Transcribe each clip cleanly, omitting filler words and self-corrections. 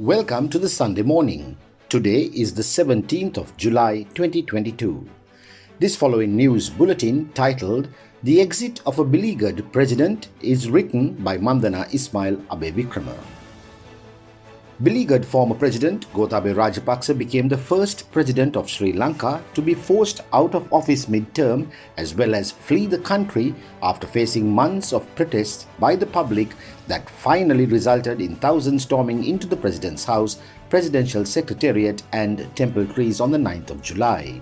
Welcome to the Sunday morning. Today is the 17th of July 2022. This following news bulletin titled The Exit of a Beleaguered President is written by Mandana Ismail Abe Vikrama. Beleaguered former President Gotabaya Rajapaksa became the first president of Sri Lanka to be forced out of office mid-term as well as flee the country after facing months of protests by the public that finally resulted in thousands storming into the President's house, Presidential Secretariat and temple trees on the 9th of July.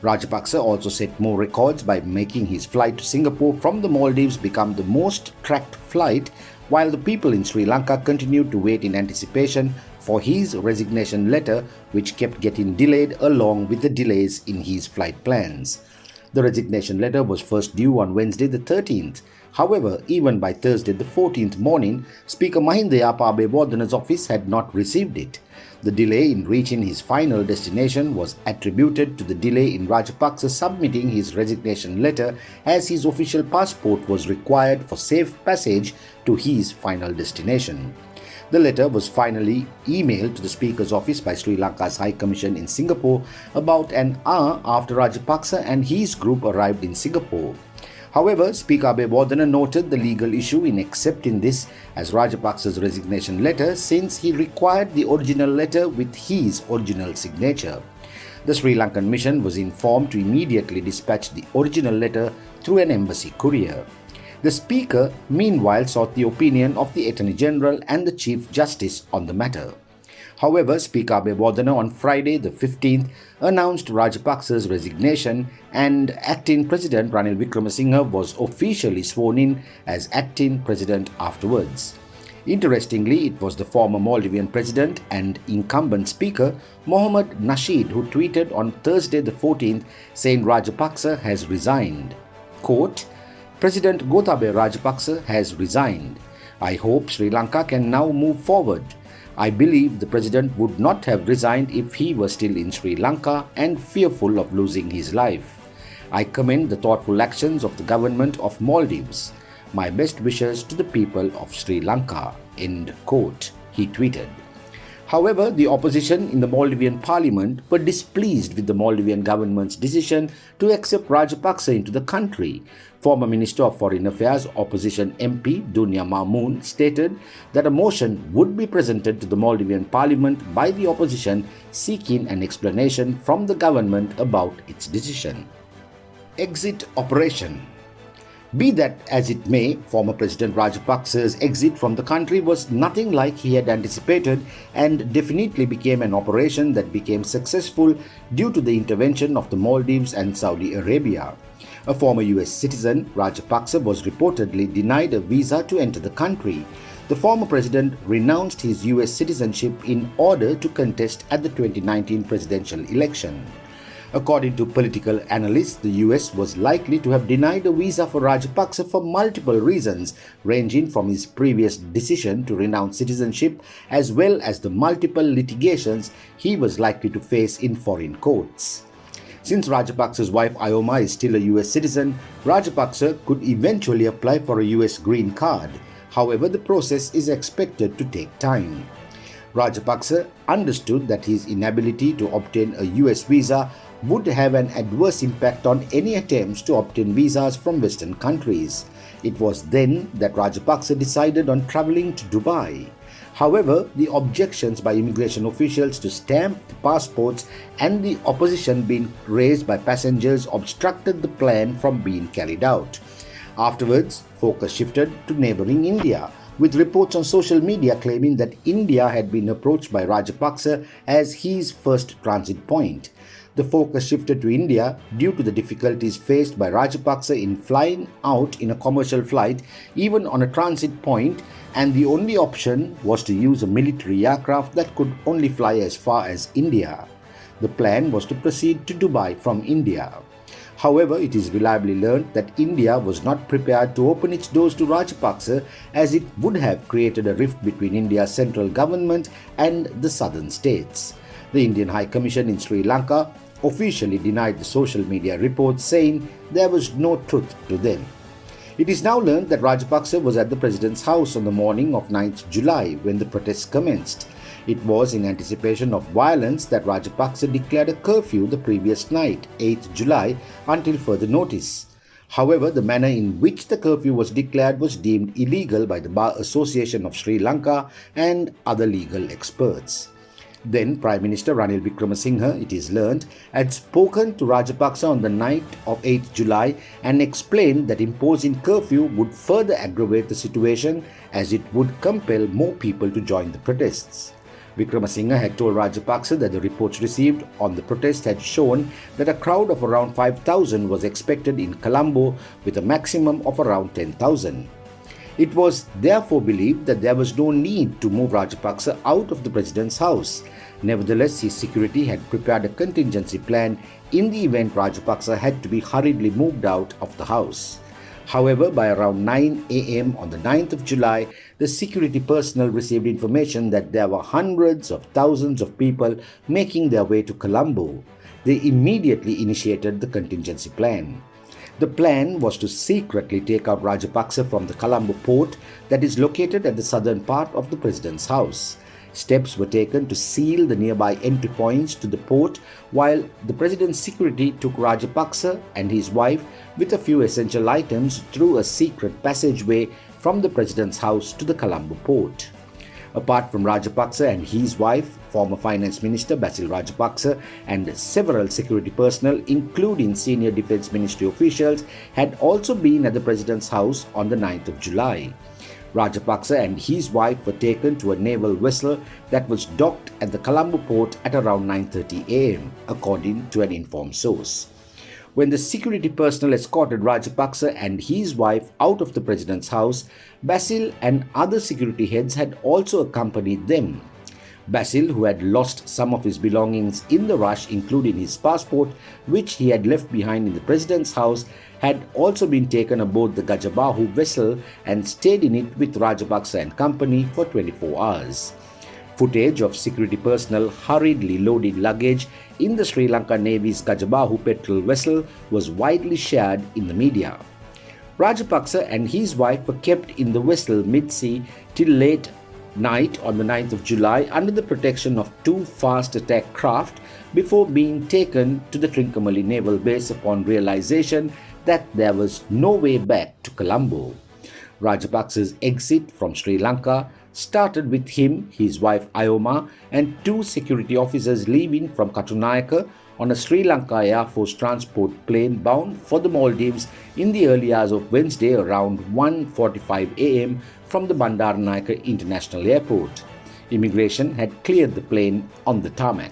Rajapaksa also set more records by making his flight to Singapore from the Maldives become the most tracked flight, while the people in Sri Lanka continued to wait in anticipation for his resignation letter, which kept getting delayed along with the delays in his flight plans. The resignation letter was first due on Wednesday the 13th. However, even by Thursday the 14th morning, Speaker Mahinda Yapa office had not received it. The delay in reaching his final destination was attributed to the delay in Rajapaksa submitting his resignation letter, as his official passport was required for safe passage to his final destination. The letter was finally emailed to the Speaker's office by Sri Lanka's High Commission in Singapore about an hour after Rajapaksa and his group arrived in Singapore. However, Speaker Abe noted the legal issue in accepting this as Rajapaksa's resignation letter, since he required the original letter with his original signature. The Sri Lankan mission was informed to immediately dispatch the original letter through an embassy courier. The Speaker, meanwhile, sought the opinion of the Attorney General and the Chief Justice on the matter. However, Speaker Abe on Friday the 15th announced Rajapaksa's resignation, and Acting President Ranil Wickremesinghe was officially sworn in as Acting President afterwards. Interestingly, it was the former Maldivian President and incumbent Speaker Mohammad Nasheed who tweeted on Thursday the 14th saying Rajapaksa has resigned. Quote, President Gotabaya Rajapaksa has resigned. I hope Sri Lanka can now move forward. I believe the president would not have resigned if he were still in Sri Lanka and fearful of losing his life. I commend the thoughtful actions of the government of Maldives. My best wishes to the people of Sri Lanka. End quote, he tweeted. However, the opposition in the Maldivian parliament were displeased with the Maldivian government's decision to accept Rajapaksa into the country. Former Minister of Foreign Affairs opposition MP Dunia Mamoon stated that a motion would be presented to the Maldivian parliament by the opposition seeking an explanation from the government about its decision. Exit operation. Be that as it may, former President Rajapaksa's exit from the country was nothing like he had anticipated and definitely became an operation that became successful due to the intervention of the Maldives and Saudi Arabia. A former US citizen, Rajapaksa, was reportedly denied a visa to enter the country. The former president renounced his US citizenship in order to contest at the 2019 presidential election. According to political analysts, the US was likely to have denied a visa for Rajapaksa for multiple reasons, ranging from his previous decision to renounce citizenship as well as the multiple litigations he was likely to face in foreign courts. Since Rajapaksa's wife Ioma is still a US citizen, Rajapaksa could eventually apply for a US green card. However, the process is expected to take time. Rajapaksa understood that his inability to obtain a US visa would have an adverse impact on any attempts to obtain visas from Western countries. It was then that Rajapaksa decided on traveling to Dubai. However, the objections by immigration officials to stamp the passports and the opposition being raised by passengers obstructed the plan from being carried out. Afterwards, focus shifted to neighboring India, with reports on social media claiming that India had been approached by Rajapaksa as his first transit point. The focus shifted to India due to the difficulties faced by Rajapaksa in flying out in a commercial flight, even on a transit point, and the only option was to use a military aircraft that could only fly as far as India. The plan was to proceed to Dubai from India. However, it is reliably learned that India was not prepared to open its doors to Rajapaksa, as it would have created a rift between India's central government and the southern states. The Indian High Commission in Sri Lanka officially denied the social media reports, saying there was no truth to them. It is now learned that Rajapaksa was at the president's house on the morning of 9th July when the protests commenced. It was in anticipation of violence that Rajapaksa declared a curfew the previous night, 8th July, until further notice. However, the manner in which the curfew was declared was deemed illegal by the Bar Association of Sri Lanka and other legal experts. Then Prime Minister Ranil Wickremesinghe, it is learned, had spoken to Rajapaksa on the night of 8th July and explained that imposing curfew would further aggravate the situation as it would compel more people to join the protests. Wickremesinghe had told Rajapaksa that the reports received on the protest had shown that a crowd of around 5,000 was expected in Colombo with a maximum of around 10,000. It was therefore believed that there was no need to move Rajapaksa out of the president's house. Nevertheless, his security had prepared a contingency plan in the event Rajapaksa had to be hurriedly moved out of the house. However, by around 9 a.m. on the 9th of July, the security personnel received information that there were hundreds of thousands of people making their way to Colombo. They immediately initiated the contingency plan. The plan was to secretly take out Rajapaksa from the Colombo port that is located at the southern part of the president's house. Steps were taken to seal the nearby entry points to the port, while the president's security took Rajapaksa and his wife with a few essential items through a secret passageway from the president's house to the Colombo port. Apart from Rajapaksa and his wife, former Finance Minister Basil Rajapaksa and several security personnel, including senior Defence Ministry officials, had also been at the President's house on the 9th of July. Rajapaksa and his wife were taken to a naval vessel that was docked at the Colombo port at around 9:30 a.m., according to an informed source. When the security personnel escorted Rajapaksa and his wife out of the president's house, Basil and other security heads had also accompanied them. Basil, who had lost some of his belongings in the rush, including his passport, which he had left behind in the president's house, had also been taken aboard the Gajabahu vessel and stayed in it with Rajapaksa and company for 24 hours. Footage of security personnel hurriedly loading luggage in the Sri Lanka Navy's Gajabahu petrol vessel was widely shared in the media. Rajapaksa and his wife were kept in the vessel mid-sea till late night on the 9th of July under the protection of two fast attack craft before being taken to the Trincomalee Naval Base upon realization that there was no way back to Colombo. Rajapaksa's exit from Sri Lanka started with him, his wife Ayoma, and two security officers leaving from Katunayaka on a Sri Lanka Air Force transport plane bound for the Maldives in the early hours of Wednesday around 1:45 a.m. from the Bandaranaike International Airport. Immigration had cleared the plane on the tarmac.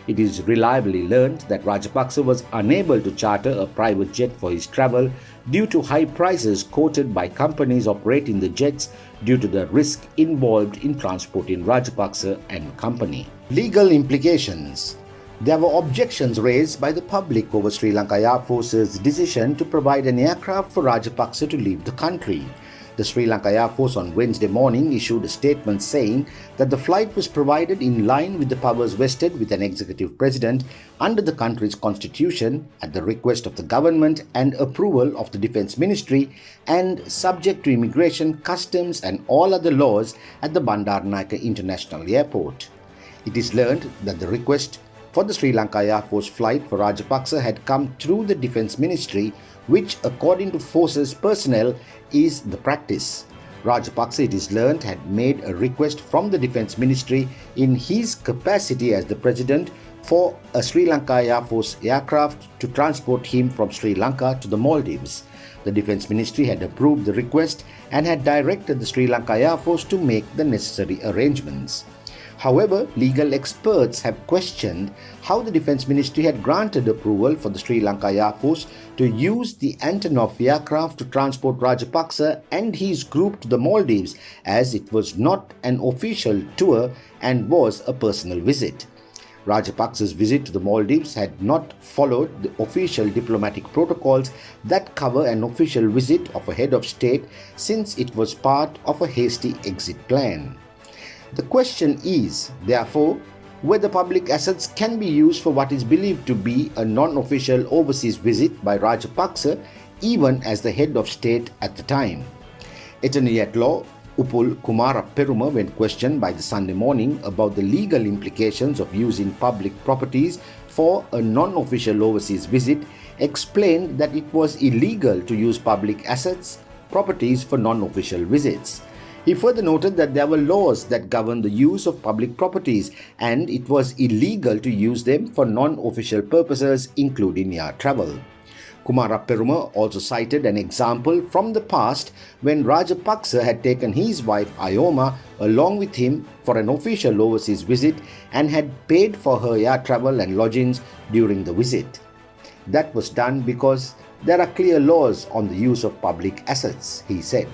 It is reliably learned that Rajapaksa was unable to charter a private jet for his travel due to high prices quoted by companies operating the jets due to the risk involved in transporting Rajapaksa and company. Legal implications. There were objections raised by the public over Sri Lanka Air Force's decision to provide an aircraft for Rajapaksa to leave the country. The Sri Lanka Air Force on Wednesday morning issued a statement saying that the flight was provided in line with the powers vested with an executive president under the country's constitution at the request of the government and approval of the Defence Ministry and subject to immigration, customs and all other laws at the Bandaranaike International Airport. It is learned that the request for the Sri Lanka Air Force flight for Rajapaksa had come through the Defence Ministry, which, according to forces personnel, is the practice. Rajapaksa, it is learned, had made a request from the Defence Ministry in his capacity as the President for a Sri Lanka Air Force aircraft to transport him from Sri Lanka to the Maldives. The Defence Ministry had approved the request and had directed the Sri Lanka Air Force to make the necessary arrangements. However, legal experts have questioned how the Defence Ministry had granted approval for the Sri Lanka Air Force to use the Antonov aircraft to transport Rajapaksa and his group to the Maldives, as it was not an official tour and was a personal visit. Rajapaksa's visit to the Maldives had not followed the official diplomatic protocols that cover an official visit of a head of state, since it was part of a hasty exit plan. The question is, therefore, whether public assets can be used for what is believed to be a non-official overseas visit by Rajapaksa, even as the head of state at the time. Attorney at law Upul Kumaraperuma, when questioned by the Sunday Morning about the legal implications of using public properties for a non-official overseas visit, explained that it was illegal to use public properties for non-official visits. He further noted that there were laws that govern the use of public properties and it was illegal to use them for non-official purposes, including yacht travel. Kumaraperuma also cited an example from the past when Rajapaksa had taken his wife Ayoma along with him for an official overseas visit and had paid for her yacht travel and lodgings during the visit. That was done because there are clear laws on the use of public assets, he said.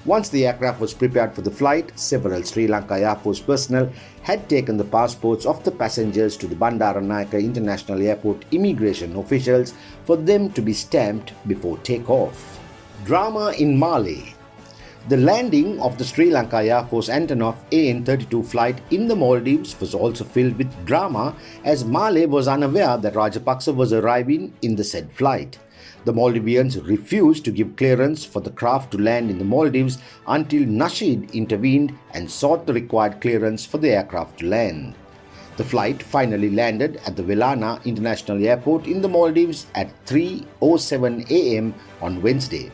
Once the aircraft was prepared for the flight, several Sri Lanka Air Force personnel had taken the passports of the passengers to the Bandaranaike International Airport immigration officials for them to be stamped before takeoff. Drama in Malé. The landing of the Sri Lanka Air Force Antonov AN-32 flight in the Maldives was also filled with drama as Malé was unaware that Rajapaksa was arriving in the said flight. The Maldivians refused to give clearance for the craft to land in the Maldives until Nasheed intervened and sought the required clearance for the aircraft to land. The flight finally landed at the Velana International Airport in the Maldives at 3:07 a.m. on Wednesday.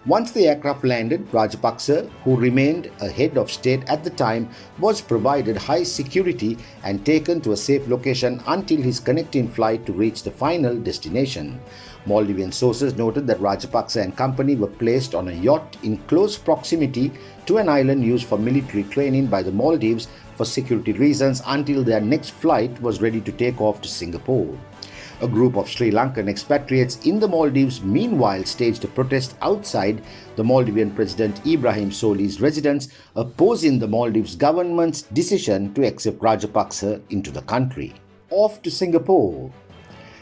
Once the aircraft landed, Rajapaksa, who remained a head of state at the time, was provided high security and taken to a safe location until his connecting flight to reach the final destination. Maldivian sources noted that Rajapaksa and company were placed on a yacht in close proximity to an island used for military training by the Maldives for security reasons until their next flight was ready to take off to Singapore. A group of Sri Lankan expatriates in the Maldives meanwhile staged a protest outside the Maldivian President Ibrahim Soli's residence, opposing the Maldives government's decision to accept Rajapaksa into the country. Off to Singapore.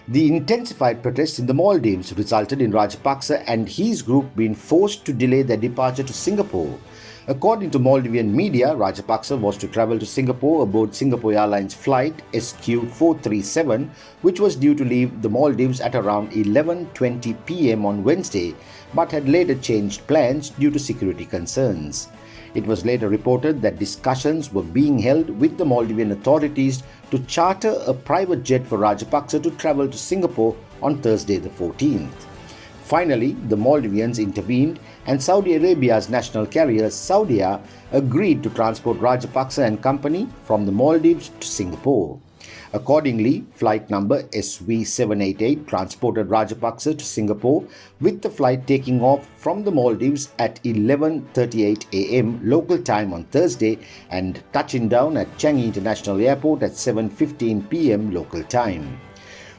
The intensified protests in the Maldives resulted in Rajapaksa and his group being forced to delay their departure to Singapore. According to Maldivian media, Rajapaksa was to travel to Singapore aboard Singapore Airlines flight SQ437, which was due to leave the Maldives at around 11:20 p.m. on Wednesday, but had later changed plans due to security concerns. It was later reported that discussions were being held with the Maldivian authorities to charter a private jet for Rajapaksa to travel to Singapore on Thursday the 14th. Finally, the Maldivians intervened and Saudi Arabia's national carrier Saudia agreed to transport Rajapaksa and company from the Maldives to Singapore. Accordingly, flight number SV788 transported Rajapaksa to Singapore, with the flight taking off from the Maldives at 11:38 a.m. local time on Thursday and touching down at Changi International Airport at 7:15 p.m. local time.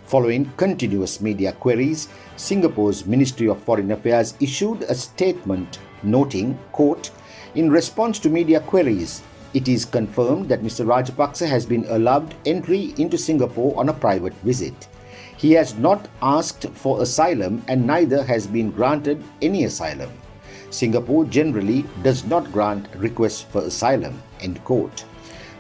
Following continuous media queries, Singapore's Ministry of Foreign Affairs issued a statement noting, quote, "In response to media queries, it is confirmed that Mr. Rajapaksa has been allowed entry into Singapore on a private visit. He has not asked for asylum and neither has been granted any asylum. Singapore generally does not grant requests for asylum," end quote.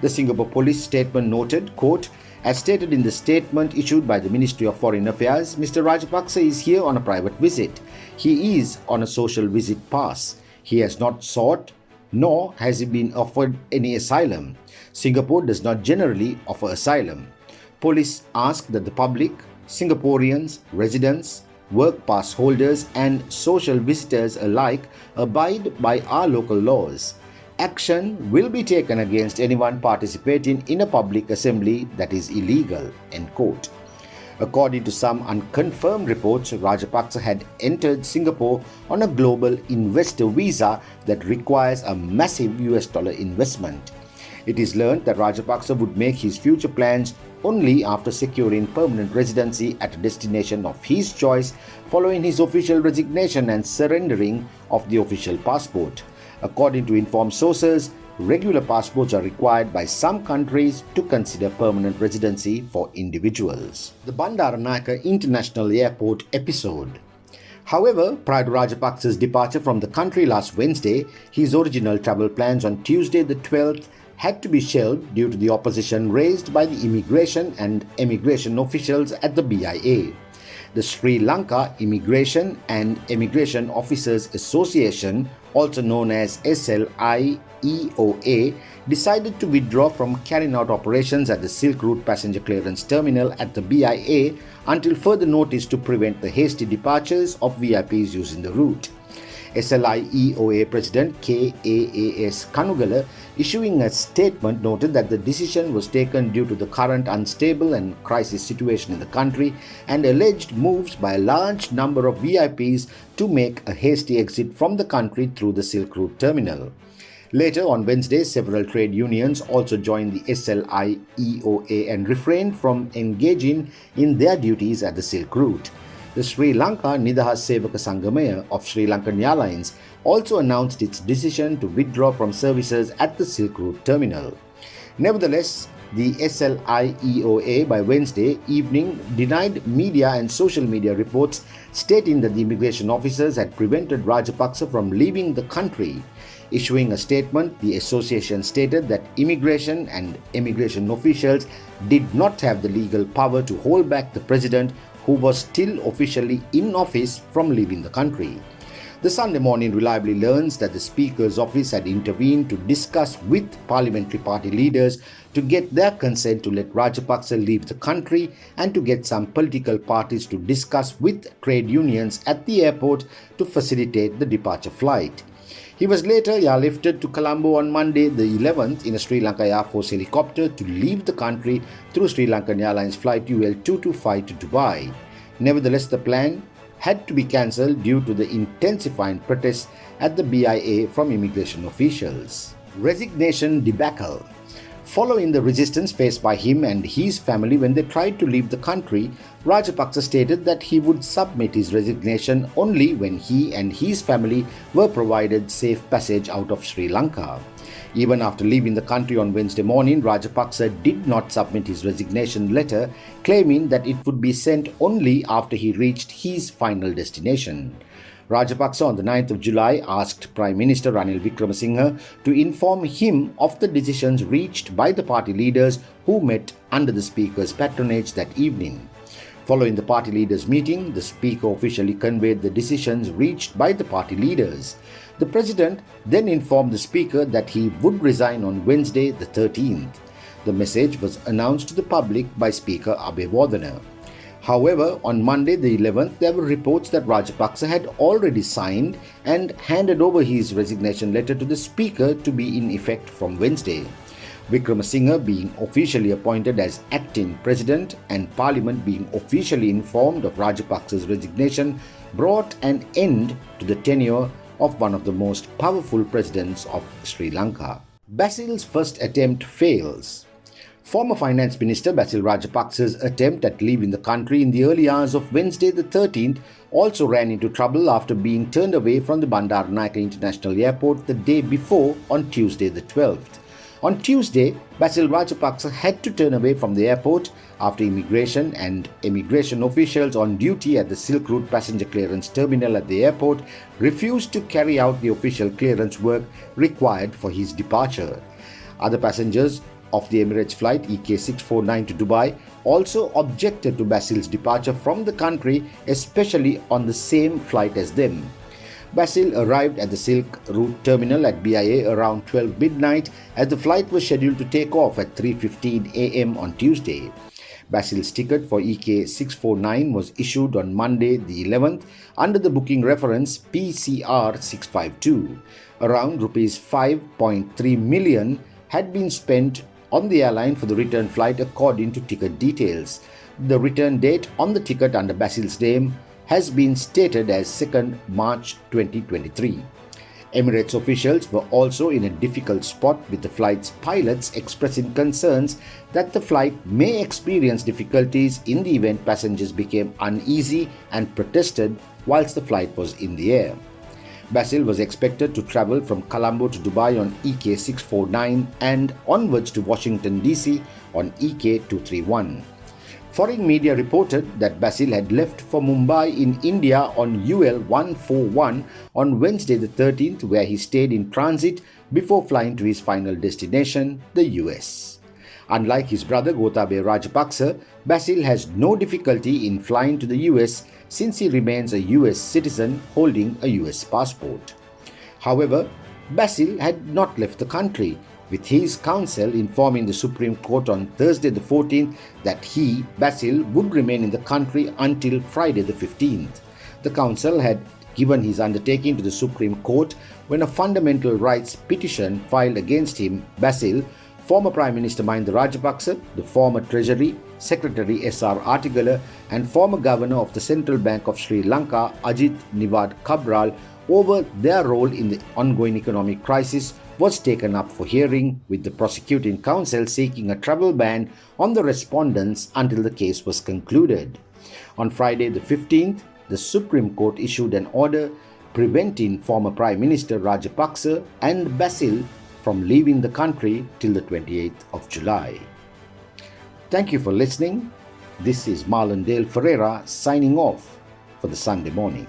The Singapore police statement noted, quote, "As stated in the statement issued by the Ministry of Foreign Affairs, Mr. Rajapaksa is here on a private visit. He is on a social visit pass. He has not sought nor has he been offered any asylum. Singapore does not generally offer asylum. Police ask that the public, Singaporeans, residents, work pass holders and social visitors alike abide by our local laws. Action will be taken against anyone participating in a public assembly that is illegal," end quote. According to some unconfirmed reports, Rajapaksa had entered Singapore on a global investor visa that requires a massive US dollar investment. It is learned that Rajapaksa would make his future plans only after securing permanent residency at a destination of his choice following his official resignation and surrendering of the official passport. According to informed sources, regular passports are required by some countries to consider permanent residency for individuals. The Bandaranaike International Airport episode. However, prior to Rajapaksa's departure from the country last Wednesday, his original travel plans on Tuesday the 12th had to be shelved due to the opposition raised by the immigration and emigration officials at the BIA. The Sri Lanka Immigration and Emigration Officers Association, also known as SLIEOA, decided to withdraw from carrying out operations at the Silk Route Passenger Clearance Terminal at the BIA until further notice to prevent the hasty departures of VIPs using the route. SLIEOA President KAAS Kanugala, issuing a statement, noted that the decision was taken due to the current unstable and crisis situation in the country and alleged moves by a large number of VIPs to make a hasty exit from the country through the Silk Route terminal. Later on Wednesday, several trade unions also joined the SLIEOA and refrained from engaging in their duties at the Silk Route. The Sri Lanka Nidahas Sevaka Sangamaya of Sri Lankan Airlines also announced its decision to withdraw from services at the Silk Route terminal. Nevertheless, the SLIEOA by Wednesday evening denied media and social media reports stating that the immigration officers had prevented Rajapaksa from leaving the country. Issuing a statement, the association stated that immigration and immigration officials did not have the legal power to hold back the president, who was still officially in office, from leaving the country. The Sunday Morning reliably learns that the Speaker's office had intervened to discuss with parliamentary party leaders to get their consent to let Rajapaksa leave the country and to get some political parties to discuss with trade unions at the airport to facilitate the departure flight. He was later airlifted to Colombo on Monday the 11th in a Sri Lanka Air Force helicopter to leave the country through Sri Lankan Airlines flight UL225 to Dubai. Nevertheless, the plan had to be cancelled due to the intensifying protests at the BIA from immigration officials. Resignation debacle. Following the resistance faced by him and his family when they tried to leave the country, Rajapaksa stated that he would submit his resignation only when he and his family were provided safe passage out of Sri Lanka. Even after leaving the country on Wednesday morning, Rajapaksa did not submit his resignation letter, claiming that it would be sent only after he reached his final destination. Rajapaksa on the 9th of July asked Prime Minister Ranil Wickremesinghe to inform him of the decisions reached by the party leaders who met under the Speaker's patronage that evening. Following the party leaders' meeting, the Speaker officially conveyed the decisions reached by the party leaders. The President then informed the Speaker that he would resign on Wednesday the 13th. The message was announced to the public by Speaker Abeyewardene. However, on Monday the 11th, there were reports that Rajapaksa had already signed and handed over his resignation letter to the Speaker to be in effect from Wednesday. Wickremesinghe being officially appointed as acting president and Parliament being officially informed of Rajapaksa's resignation brought an end to the tenure of one of the most powerful presidents of Sri Lanka. Basil's first attempt fails. Former Finance Minister Basil Rajapaksa's attempt at leaving the country in the early hours of Wednesday the 13th also ran into trouble after being turned away from the Bandaranaike International Airport the day before on Tuesday the 12th. On Tuesday, Basil Rajapaksa had to turn away from the airport after immigration and immigration officials on duty at the Silk Route Passenger Clearance Terminal at the airport refused to carry out the official clearance work required for his departure. Other passengers of the Emirates flight EK649 to Dubai also objected to Basil's departure from the country, especially on the same flight as them. Basil arrived at the Silk Route terminal at BIA around 12 midnight as the flight was scheduled to take off at 3:15 am on Tuesday. Basil's ticket for EK649 was issued on Monday the 11th under the booking reference PCR 652. Around Rs 5.3 million had been spent on the airline for the return flight according to ticket details. The return date on the ticket under Basil's name has been stated as 2nd March 2023. Emirates officials were also in a difficult spot, with the flight's pilots expressing concerns that the flight may experience difficulties in the event passengers became uneasy and protested whilst the flight was in the air. Basil was expected to travel from Colombo to Dubai on EK649 and onwards to Washington DC on EK231. Foreign media reported that Basil had left for Mumbai in India on UL141 on Wednesday the 13th, where he stayed in transit before flying to his final destination, the US. Unlike his brother Gotabaya Rajapaksa, Basil has no difficulty in flying to the US since he remains a US citizen holding a US passport. However, Basil had not left the country, with his counsel informing the Supreme Court on Thursday the 14th that he, Basil, would remain in the country until Friday the 15th. The counsel had given his undertaking to the Supreme Court when a fundamental rights petition filed against him, Basil, former Prime Minister Mahinda Rajapaksa, the former Treasury Secretary S.R. Artigala, and former Governor of the Central Bank of Sri Lanka, Ajit Niwad Cabral, over their role in the ongoing economic crisis was taken up for hearing, with the prosecuting counsel seeking a travel ban on the respondents until the case was concluded. On Friday the 15th, the Supreme Court issued an order preventing former Prime Minister Rajapaksa and Basil from leaving the country till the 28th of July. Thank you for listening. This is Marlon Dale Ferreira signing off for the Sunday morning.